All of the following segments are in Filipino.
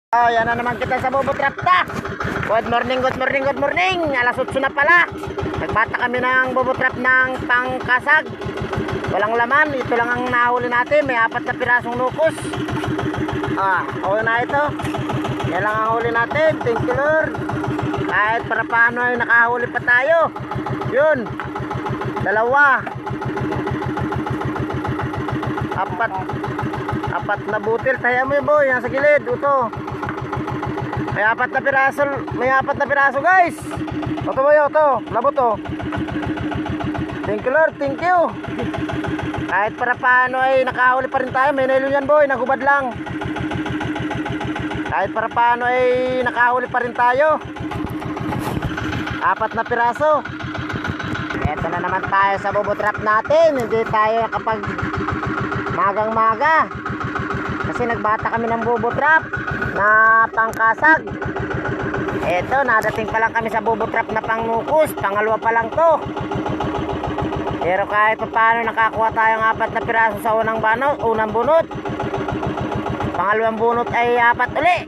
Oh, yan na naman kita sa Bobo Trap ta. Good morning, good morning, good morning. Alas 8 na pala. Nagbata kami ng Bobo Trap ng pangkasag. Walang laman, ito lang ang nahuli natin. May 4 na pirasong lukos. Okay na ito. Yan lang ang huli natin. Thank you Lord. Kahit para paano ay nakahuli pa tayo. Yun. 2. 4 na butil. Tayo mo yun boy. Yan sa gilid. Ito. May 4 na piraso. May 4 na piraso guys. Ito boy. Ito. Labot to. Thank you Lord. Thank you. Kahit para paano ay nakahuli pa rin tayo. May nailo yan boy. Nagubad lang. Kahit para paano ay nakahuli pa rin tayo. 4 na piraso. Eto na naman tayo sa Bobo Trap natin. Hindi tayo kapag magang maga kasi nagbata kami ng Bobo Trap na pangkasag. Eto, nadating pa lang kami sa Bobo Trap na pangnukos. Pangalawa pa lang to. Pero kahit pa paano nakakuha tayong 4 na piraso sa unang bunot. Pangalawang bunot ay 4 uli.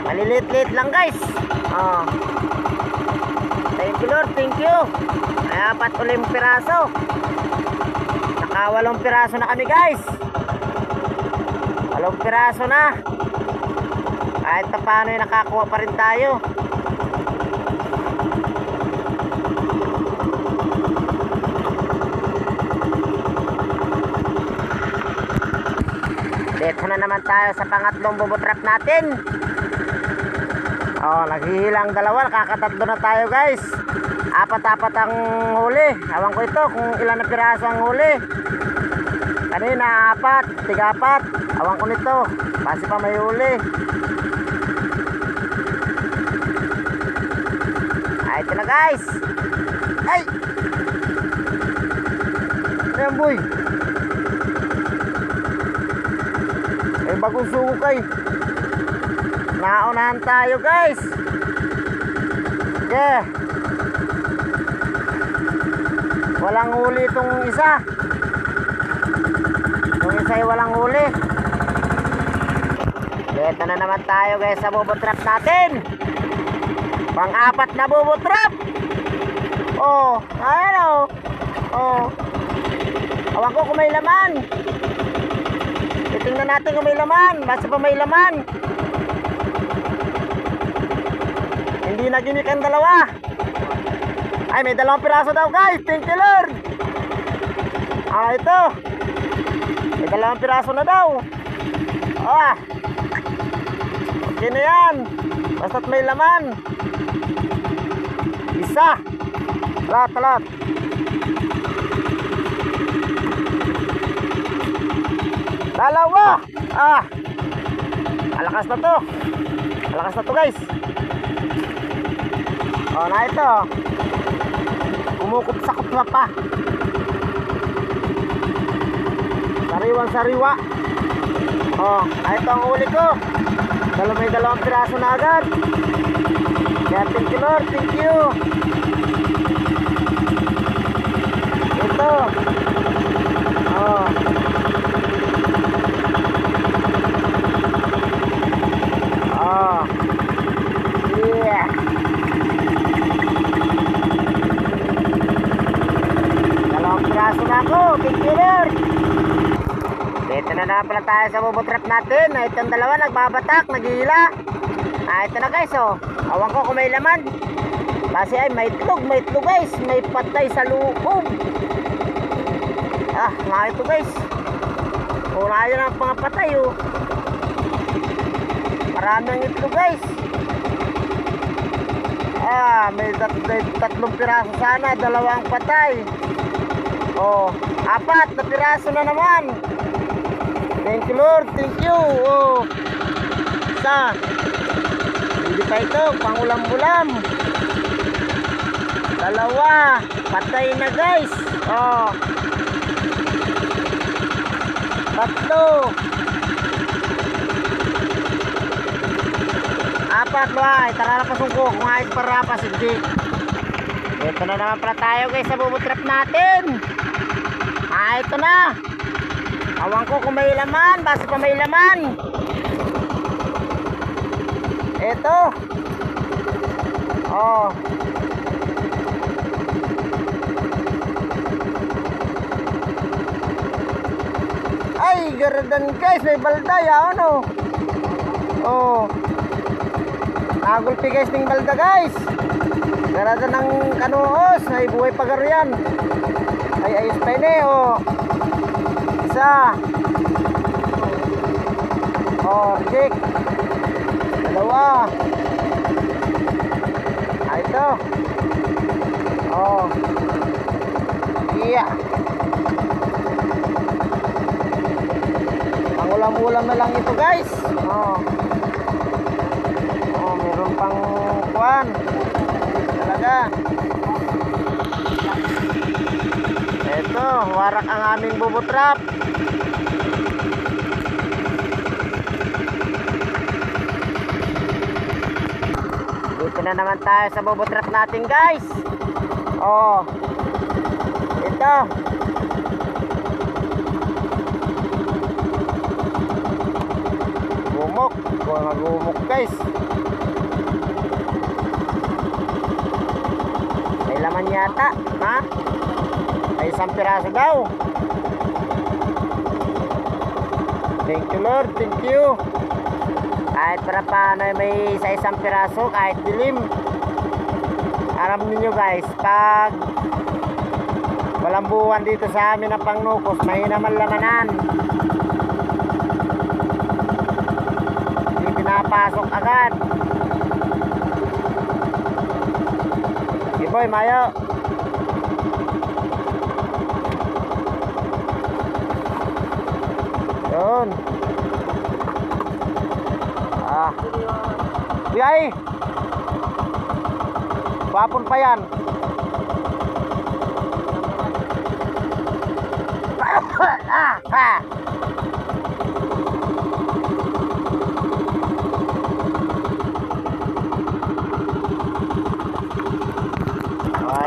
Malilit-lit lang guys. Thank you Lord, thank you. Ay 4 uling piraso. Naka 8 piraso na kami guys. 8 piraso na. Kahit pa paano ay nakakuha pa rin tayo. Dito na naman tayo sa pangatlong Bobo Trap natin. Naghihilang 2. Nakakatatlo na tayo guys. 4 ang huli. Ewan ko ito kung ilan na piraso ang huli. Kanina 4, 4. Ewan ko nito. Base pa may huli. Ito na guys. Ay! Ayan boy. May bagong sukay. Naunahan tayo guys. Yeah. Walang huli itong isa. Itong isa ay walang huli. Dito na naman tayo guys sa Bobo Trap natin. Pang-4 na Bobo Trap. Ayan Awan ko kung may laman. Titingnan natin kung may laman. Basta pa may laman. Hindi na ginik ang 2. Ay, may 2 piraso daw guys. Thank you Lord. Ito. May 2 piraso na daw. Okay na yan. Basta't may laman. Isa. Talat. Dalawa. Malakas na to. Malakas na to guys. Na ito. Kumukup-sakup na pa. Sariwang-sariwa. Ito ang huli ko. May 2 piraso na agad. Kaya thank you Lord, thank you. Ito. Yeah. Piraso na ako, thank you Lord. Dito na naman pala tayo sa Bobo Trap natin. Itong 2 nagbabatak, naghihila. Ito na guys Awan ko kung may laman. Kasi ay may itlog guys. May patay sa loob. Nga ito guys. Pura yun ang pangapatay Marami ang itlog guys. May 3 piraso sana. 2 ang patay. 4 na piraso na naman. Thank you Lord, thank you. Isa. Hindi pa ito, pangulam-ulam. 2. Patay na guys. 3. 4. Tara na pasungko. Kung ayos para pasigdi. Ito na naman pala tayo guys sa Bobo Trap natin. Ito na. Awan ko kung may laman. Basta pa may laman. ito. Oh. Ay, garadan guys, may balda ya, ano? Oh. Nagulpi guys ng balda guys. Garadan ng kanuos, ay buhay pagaro yan. Ay ayos pa ini, oh. Isa. Oh, reject. Dalawa. Ay, ito. Oh. Iya. Ulam-ulam na lang ito guys. Oh. Oh, meron pang kuwan. Talaga. Ito, warak ang aming bubutrap. Dito na naman tayo sa bubutrap natin guys. Oh. Ito. Gumok, mga gumok guys. May laman yata, ha? May isang piraso daw. Thank you Lord, thank you. Kahit para paano may isang piraso, kahit dilim. Alam niyo guys, pag walang buwan dito sa amin na pangnukos, mahina man lamanan. Pinapasok agad. Iboy, mayo. Yun. Ah. Biyay. Papon pa yan. Ha.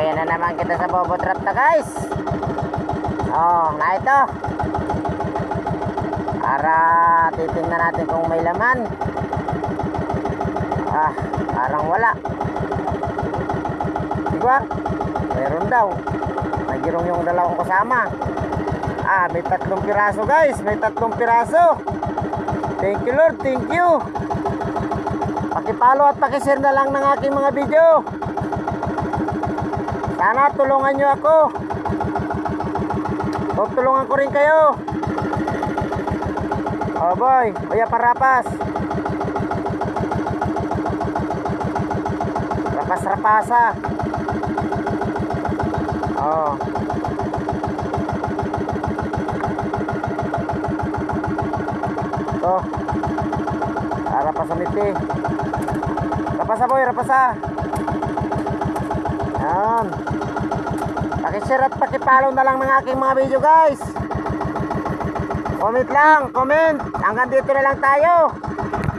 Ayan na naman kita sa bobotrap na guys. Oh, na ito. Para titingnan natin kung may laman. Ah, parang wala. Diba? Meron daw. Nagirong yung dalawang kasama. Ah, may 3 piraso guys. May 3 piraso. Thank you Lord, thank you. Pakipalo at pakishare na lang ng aking mga video. Sana tulungan nyo ako. Tutulungan ko rin kayo. Oh boy, Kuya Parapas. Rapas-rapasa. Oh. Ito. Rapasamiti. Rapasa boy, rapasa. Ayan. Pakishare at pakipollow na lang ng aking mga video guys. Comment lang, comment. Hanggang dito na lang tayo.